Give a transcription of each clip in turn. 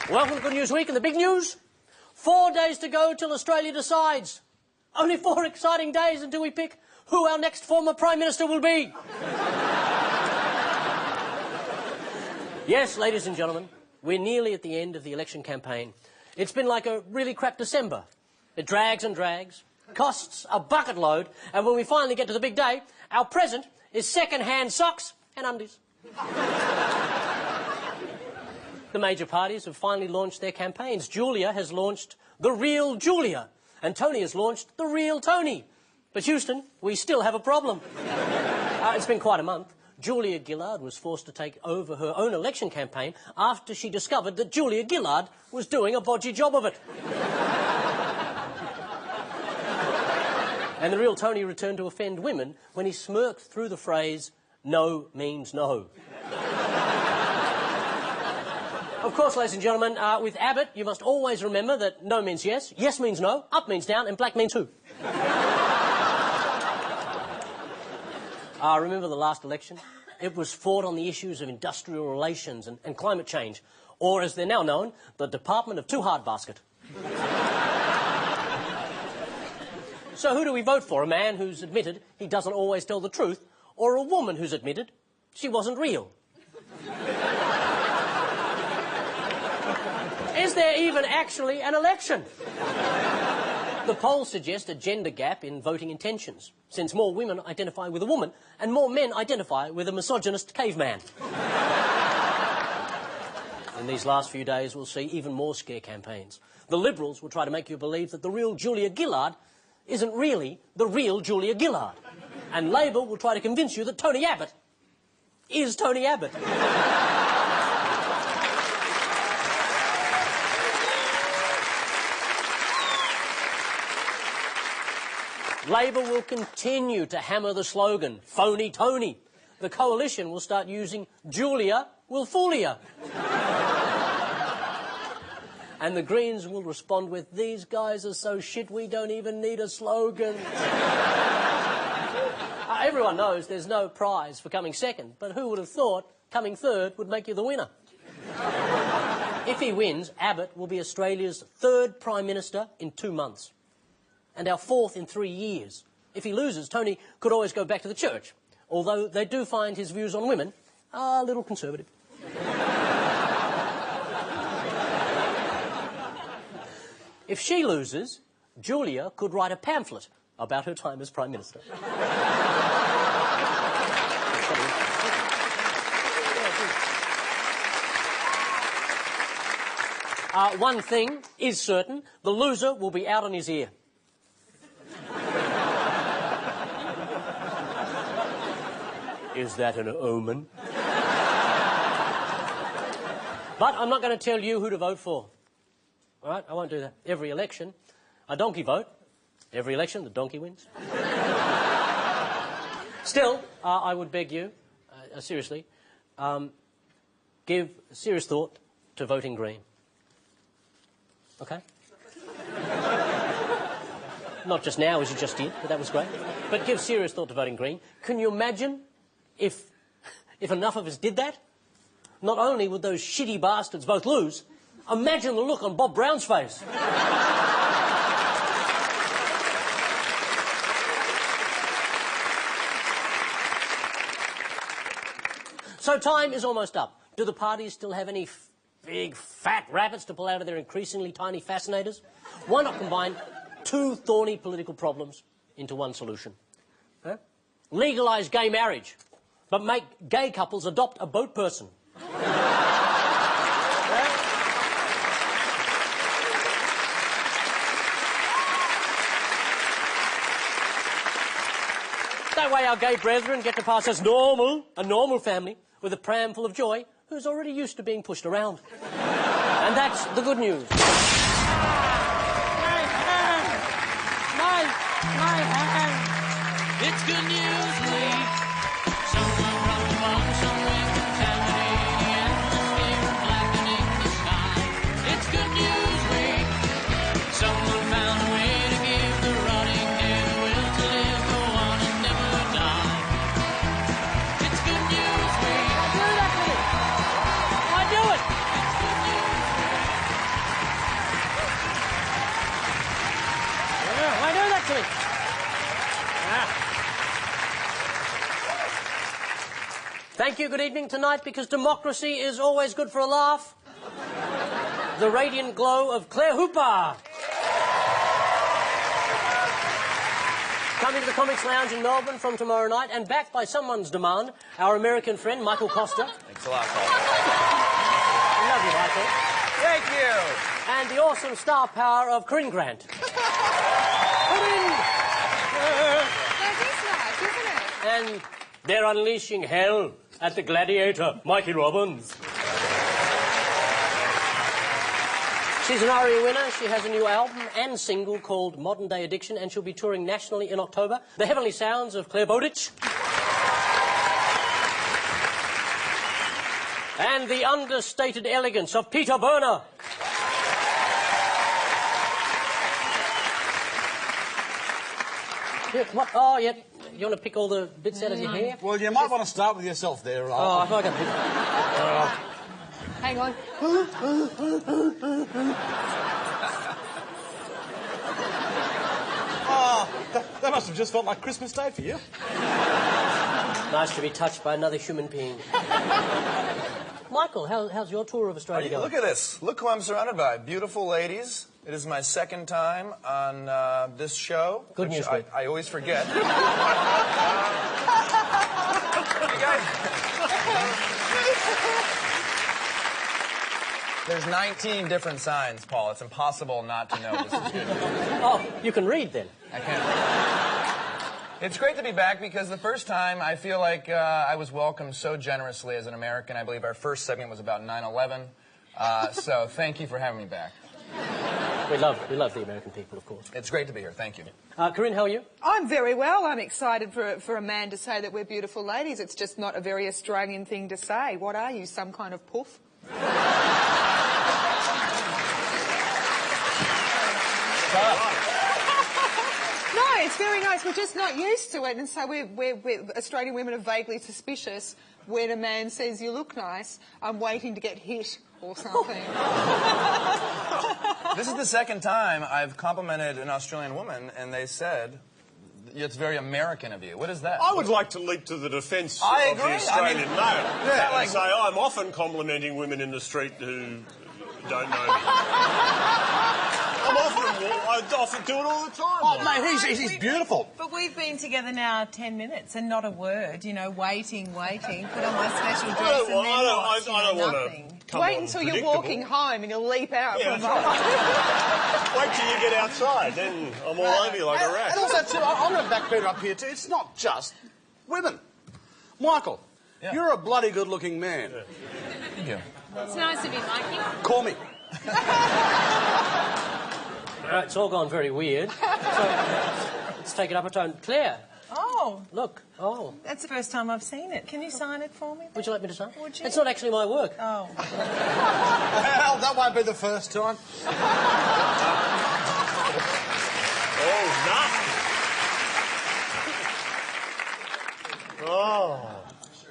Welcome to Good News Week, and the big news: 4 days to go till Australia decides. Only 4 exciting days until we pick who our next former Prime Minister will be. Yes, ladies and gentlemen, we're nearly at the end of the election campaign. It's been like a really crap December. It drags and drags, costs a bucket load, and when we finally get to the big day, our present is second-hand socks and undies. The major parties have finally launched their campaigns. Julia has launched the real Julia, and Tony has launched the real Tony. But Houston, we still have a problem. It's been quite a month. Julia Gillard was forced to take over her own election campaign after she discovered that Julia Gillard was doing a bodgy job of it. And the real Tony returned to offend women when he smirked through the phrase, "No means no." Of course, ladies and gentlemen, with Abbott, you must always remember that no means yes, yes means no, up means down, and black means who. Remember the last election? It was fought on the issues of industrial relations and climate change, or as they're now known, the Department of Too Hard Basket. So who do we vote for? A man who's admitted he doesn't always tell the truth, or a woman who's admitted she wasn't real? Is there even actually an election? The polls suggest a gender gap in voting intentions, since more women identify with a woman and more men identify with a misogynist caveman. In these last few days, we'll see even more scare campaigns. The Liberals will try to make you believe that the real Julia Gillard isn't really the real Julia Gillard. And Labor will try to convince you that Tony Abbott is Tony Abbott. Labor will continue to hammer the slogan, "Phony Tony." The coalition will start using "Julia will fool ya." And the Greens will respond with, "These guys are so shit we don't even need a slogan." Everyone knows there's no prize for coming second, but who would have thought coming third would make you the winner? If he wins, Abbott will be Australia's 3rd Prime Minister in 2 months. And our 4th in 3 years. If he loses, Tony could always go back to the church, although they do find his views on women a little conservative. If she loses, Julia could write a pamphlet about her time as Prime Minister. One thing is certain, the loser will be out on his ear. Is that an omen? But I'm not going to tell you who to vote for. All right? I won't do that. Every election, a donkey vote. Every election, the donkey wins. Still, I would beg you, seriously, give serious thought to voting Green. OK? Not just now, as you just did, but that was great. But give serious thought to voting Green. Can you imagine if enough of us did that? Not only would those shitty bastards both lose, imagine the look on Bob Brown's face. So time is almost up. Do the parties still have any big, fat rabbits to pull out of their increasingly tiny fascinators? Why not combine 2 thorny political problems into one solution? Huh? Legalise gay marriage, but make gay couples adopt a boat person. That way our gay brethren get to pass as normal, a normal family, with a pram full of joy, who's already used to being pushed around. And that's the good news. My hand. It's Good News Week. Someone dropped a bomb somewhere, contaminating the atmosphere and blackening the sky. It's Good News Week. Someone found a way to give the rotting dead a will to live, go on and never die. It's Good News Week. I do it! It's Good News Week. Thank you, good evening tonight, because democracy is always good for a laugh. The radiant glow of Claire Hooper. Coming to the Comics Lounge in Melbourne from tomorrow night, and back by someone's demand, our American friend, Michael Costa. Thanks a lot, Paul. We love you, Michael. Thank you. And the awesome star power of Corinne Grant. Corinne! That is nice, isn't it? And they're unleashing hell at the Gladiator, Mikey Robbins. She's an ARIA winner. She has a new album and single called Modern Day Addiction, and she'll be touring nationally in October. The heavenly sounds of Claire Bowditch. And the understated elegance of Peter Berner. Yeah, what? Oh, yeah. You want to pick all the bits out of your hair? Well, you might want to start with yourself there. Oh, I thought I could pick... Hang on. Oh, that must have just felt like Christmas Day for you. Nice to be touched by another human being. Michael, how's your tour of Australia going? Look at this. Look who I'm surrounded by. Beautiful ladies. It is my second time on this show. Good news, mate. I always forget. You guys... There's 19 different signs, Paul. It's impossible not to know this is good. Oh, you can read then. I can't. It's great to be back because the first time I feel like I was welcomed so generously as an American. I believe our first segment was about 9/11. So thank you for having me back. We love the American people, of course. It's great to be here. Thank you. Corinne, how are you? I'm very well. I'm excited for a man to say that we're beautiful ladies. It's just not a very Australian thing to say. What are you, some kind of poof? No, it's very nice. We're just not used to it, and so we're Australian women are vaguely suspicious when a man says you look nice. I'm waiting to get hit or something. This is the second time I've complimented an Australian woman, and they said it's very American of you. What is that? I would like to leap to the defence of I the agree. Australian male Yeah, and say I'm often complimenting women in the street who don't know me. I often do it all the time. Oh, mate, he's beautiful. But we've been together now 10 minutes and not a word, you know, waiting, put on my special dress I don't want nothing. to come Wait on until you're predictable. walking home and you'll leap out. Yeah, from that's right. Wait till you get outside, then I'm all over you like a rat. And also, too, I'm going to back Peter up here, too. It's not just women. Michael, you're a bloody good-looking man. Thank you. It's nice of you, Mikey. Call me. It's all gone very weird. So, let's take it up a tone. Claire. Oh, Look. Oh. that's the first time I've seen it. Can you sign it for me? Would you like me to sign? Would you? It's not actually my work. Oh. Well, that won't be the first time. Oh, nothing.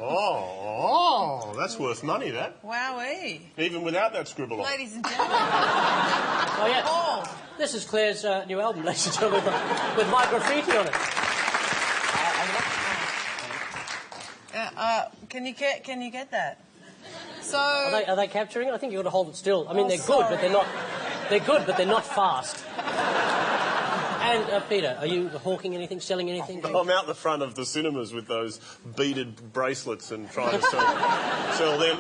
Oh, that's worth money, that. Wowee. Even without that scribble on. Ladies and gentlemen. Oh, yeah. Oh. This is Claire's new album, ladies and gentlemen, with my graffiti on it. Can you get that? So... Are they capturing it? I think you've got to hold it still. I mean, they're good, but they're not... They're good, but they're not fast. And, Peter, are you hawking anything, selling anything? I'm out the front of the cinemas with those beaded bracelets and trying to sell them.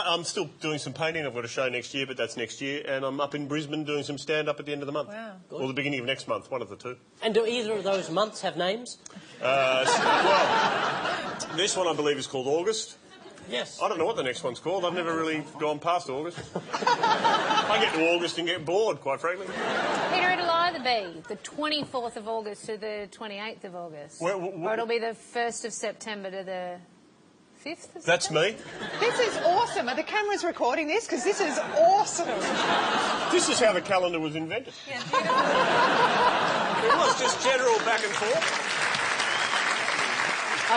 I'm still doing some painting. I've got a show next year, but that's next year. And I'm up in Brisbane doing some stand-up at the end of the month. Wow. Or the beginning of next month, one of the two. And do either of those months have names? Well, this one I believe is called August. Yes. I don't know what the next one's called. I've never really gone past August. I get to August and get bored, quite frankly. Peter, it'll either be the 24th of August to the 28th of August. Or it'll be the 1st of September to the 5th of That's September? me. This is awesome. Are the cameras recording this? Because this is awesome. This is how the calendar was invented. Yeah, beautiful. It was just general back and forth.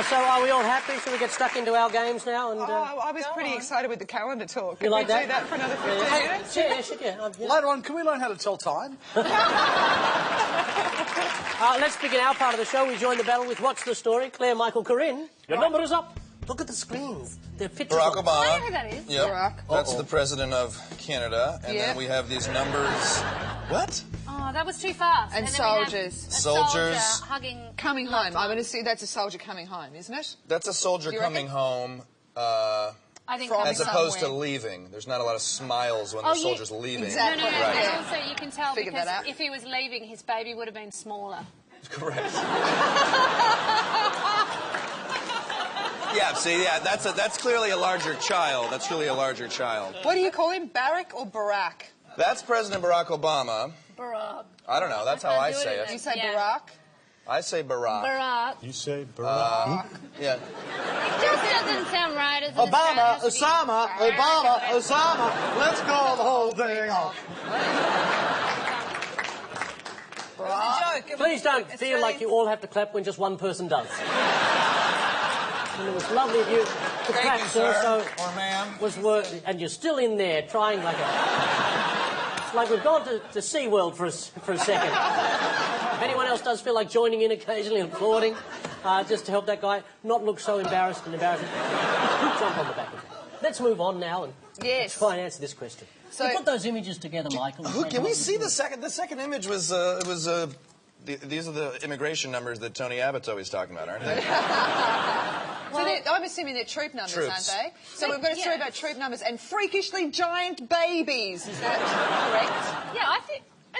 So are we all happy? Should we get stuck into our games now? And I was pretty excited with the calendar talk. You Can like we that? do that for another 15 minutes? Yeah. Later on, can we learn how to tell time? Let's begin our part of the show. We join the battle with What's the Story? Claire, Michael, Corinne. Your number is up. Look at the screens. They're pictures Barack of... Obama. I know who that is. Yep. Barack. That's the president of Canada. And then we have these numbers. What? Oh, that was too fast. And then we have soldiers. a soldier Soldiers. hugging. Coming home. I'm going to see that's a soldier coming home, isn't it? That's a soldier Do you coming reckon? home. I think From coming As opposed to somewhere. leaving. There's not a lot of smiles when Oh, the yeah. soldier's leaving. Exactly. No. Right. And also you can tell Figured because that out. if he was leaving, his baby would have been smaller. Correct. Yeah, see, yeah, that's clearly a larger child. That's really a larger child. What do you call him? Barack or Barack? That's President Barack Obama. Barack. I don't know. That's how I say You it. say Yeah. Barack? I say Barack. Barack. You say Barack. Yeah. It just doesn't sound right as an Obama, Australian. Osama, Obama, Osama. Let's call the whole thing off. It was a joke. Please don't feel like you all have to clap when just one person does. And it was lovely of you to clap, you, sir. sir. So Or ma'am. was work, and you're still in there trying like a... It's like we've gone to SeaWorld for a second. If anyone else does feel like joining in occasionally and applauding, just to help that guy not look so embarrassed and embarrassing, jump on the back of it. Let's move on now and try and answer this question. So- You put those images together, Michael. and Can we help see me. the second? The second image was these are the immigration numbers that Tony Abbott's always talking about, aren't they? So I'm assuming they're troop numbers, Troops. aren't they? So we've got a story about troop numbers and freakishly giant babies. Is that correct? Yeah, I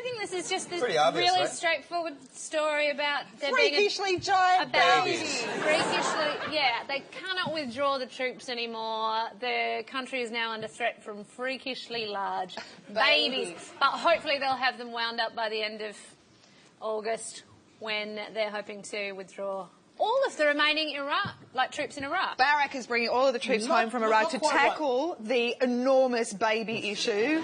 think this is just this Pretty obvious, really right? straightforward story about there being Freakishly giant about babies. freakishly, yeah, they cannot withdraw the troops anymore. The country is now under threat from freakishly large babies. But hopefully they'll have them wound up by the end of August when they're hoping to withdraw all of the remaining troops in Iraq. Barack is bringing all of the troops home from Iraq to tackle the enormous baby issue in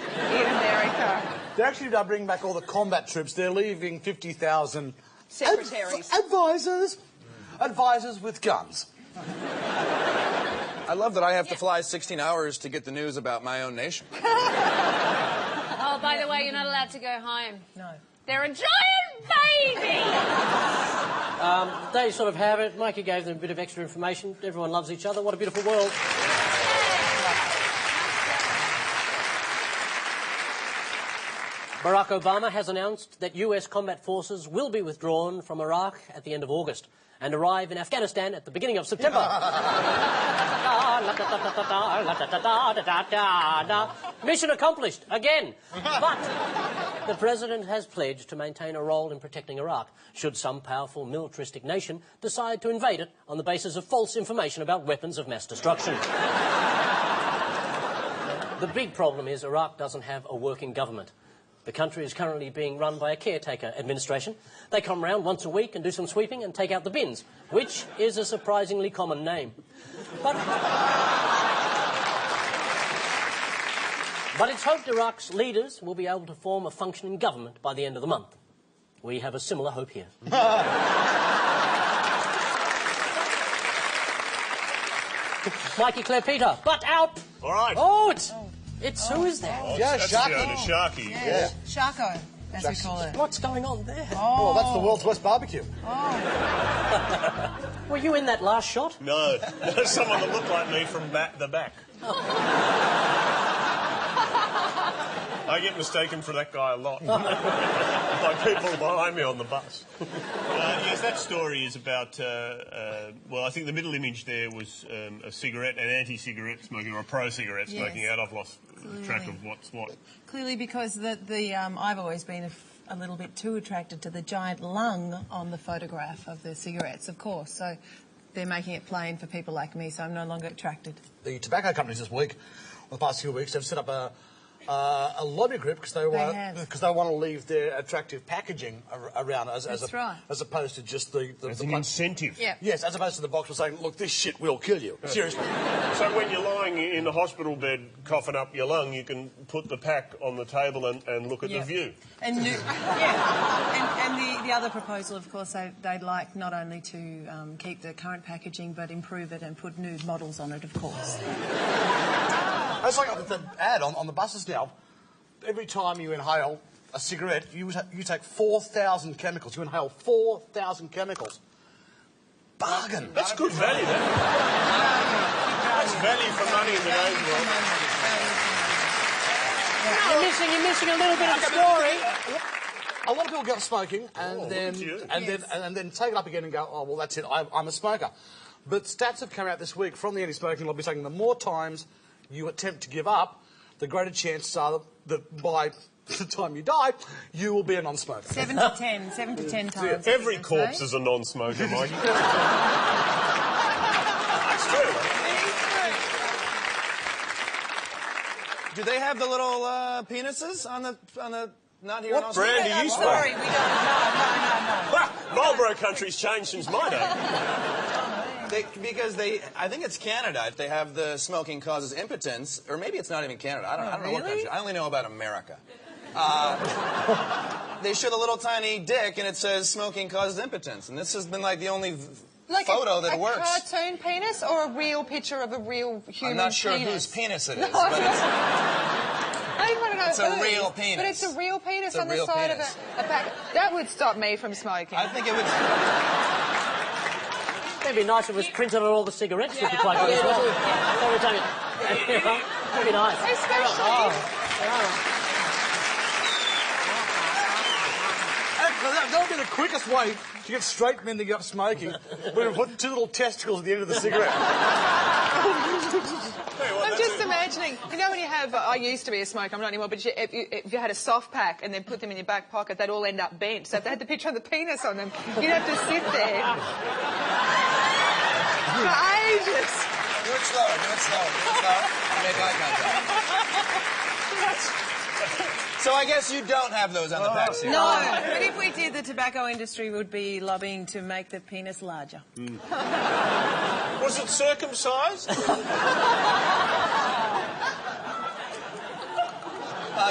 America. They're actually bringing back all the combat troops. They're leaving 50,000 Secretaries. advisors with guns. I love that I have to fly 16 hours to get the news about my own nation. Oh, by the way, you're not allowed to go home. No. They're a giant baby! They sort of have it. Mikey gave them a bit of extra information. Everyone loves each other. What a beautiful world. Barack Obama has announced that US combat forces will be withdrawn from Iraq at the end of August and arrive in Afghanistan at the beginning of September. Mission accomplished, again. But the president has pledged to maintain a role in protecting Iraq should some powerful militaristic nation decide to invade it on the basis of false information about weapons of mass destruction. The big problem is Iraq doesn't have a working government. The country is currently being run by a caretaker administration. They come round once a week and do some sweeping and take out the bins, which is a surprisingly common name. But it's hoped Iraq's leaders will be able to form a functioning government by the end of the month. We have a similar hope here. Mikey, Claire, Peter, butt out! All right. Oh, it's who is that? Yeah, That's Sharky. Sharky. Yeah. Sharko, as we call it. What's going on there? Oh, that's the world's worst barbecue. Were you in that last shot? No, someone that looked like me from the back. I get mistaken for that guy a lot by people behind me on the bus. Yes, that story is about, well, I think the middle image there was a cigarette, an anti-cigarette smoking or a pro-cigarette smoking Yes. ad. I've lost track of what's what. Clearly because I've always been a little bit too attracted to the giant lung on the photograph of the cigarettes, of course. So they're making it plain for people like me, so I'm no longer attracted. The tobacco companies this week, or the past few weeks, have set up a lobby group because they want to leave their attractive packaging around as opposed to just the An incentive. Yeah. Yes, as opposed to the box saying, look, this shit will kill you. Seriously. So when you're lying in the hospital bed coughing up your lung, you can put the pack on the table and look at the view. And the other proposal, of course, they'd like not only to keep the current packaging but improve it and put nude models on it, of course. It's like the ad on the buses now. Every time you inhale a cigarette, you take 4,000 chemicals. You inhale 4,000 chemicals. Bargain. That's good value, that. Value for money in today's world. You're missing a little bit of the story. A lot of people get smoking and then take it up again and go, oh, well, that's it, I'm a smoker. But stats have come out this week from the anti-smoking lobby saying the more times you attempt to give up, the greater chances are that by the time you die, you will be a non-smoker. 7 to 10 times. Every corpse is a non-smoker, Mike. That's true. Do they have the little penises on the not here in What Australia? brand do you smoke? Sorry, we don't. No. Marlboro country's changed since my day. Because I think it's Canada. They have the smoking causes impotence, or maybe it's not even Canada. I don't know what country. I only know about America. They show the little tiny dick, and it says smoking causes impotence, and this has been like the only photo that works. A cartoon penis or a real picture of a real human penis? I'm not sure whose penis it is, No, but it's... I want to know It's a real penis. But it's a real penis It's a on the real side penis. of a pack. That would stop me from smoking. I think it would... It'd be nice if it was printed on all the cigarettes we could plug in as well. Every time that'd be nice. Especially... That would be the quickest way to get straight men to give up smoking. We would put two little testicles at the end of the cigarette. I'm just imagining, you know when you have, I used to be a smoker, I'm not anymore, but if you had a soft pack and then put them in your back pocket, they'd all end up bent. So if they had the picture of the penis on them, you'd have to sit there for ages. Do it slower, do it slower, do it slower. Make eye contact. So I guess you don't have those on the packs here. No, but if we did, the tobacco industry would be lobbying to make the penis larger. Was it circumcised?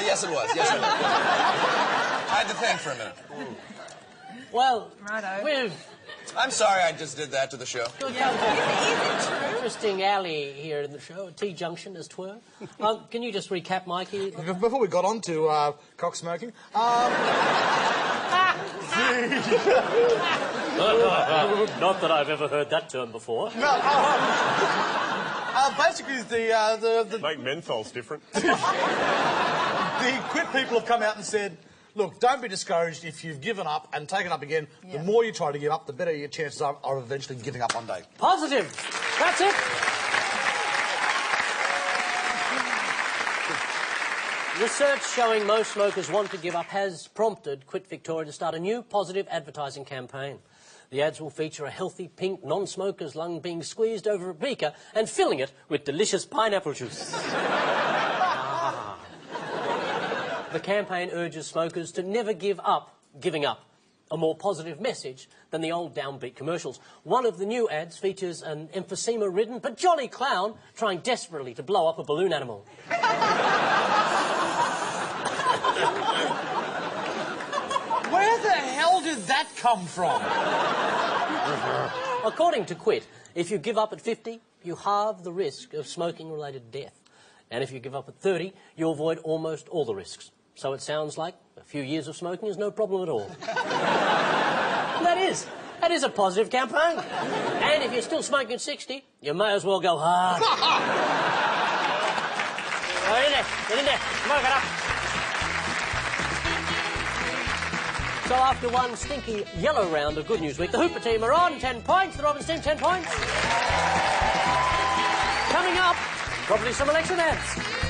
Yes, it was. Yes, it was. I had to think for a minute. Well, Righto. I'm sorry I just did that to the show. Interesting alley here in the show, T-junction as 'twere. Can you just recap, Mikey? Before we got on to cock smoking, Not that I've ever heard that term before. basically the Make menthols different. the quit people have come out and said, look, don't be discouraged if you've given up and taken up again. The more you try to give up, the better your chances are of eventually giving up one day. Positive. That's it. Research showing most smokers want to give up has prompted Quit Victoria to start a new positive advertising campaign. The ads will feature a healthy pink non-smoker's lung being squeezed over a beaker and filling it with delicious pineapple juice. The campaign urges smokers to never give up giving up, a more positive message than the old downbeat commercials. One of the new ads features an emphysema-ridden but jolly clown trying desperately to blow up a balloon animal. Where the hell did that come from? According to Quit, if you give up at 50, you halve the risk of smoking-related death. And if you give up at 30, you avoid almost all the risks. So it sounds like a few years of smoking is no problem at all. That is a positive campaign. And if you're still smoking at 60, you may as well go hard. Get in there, smoke it up. So after one stinky yellow round of Good News Week, the Hooper team are on 10 points, the Robbins team 10 points. Coming up, probably some election ads.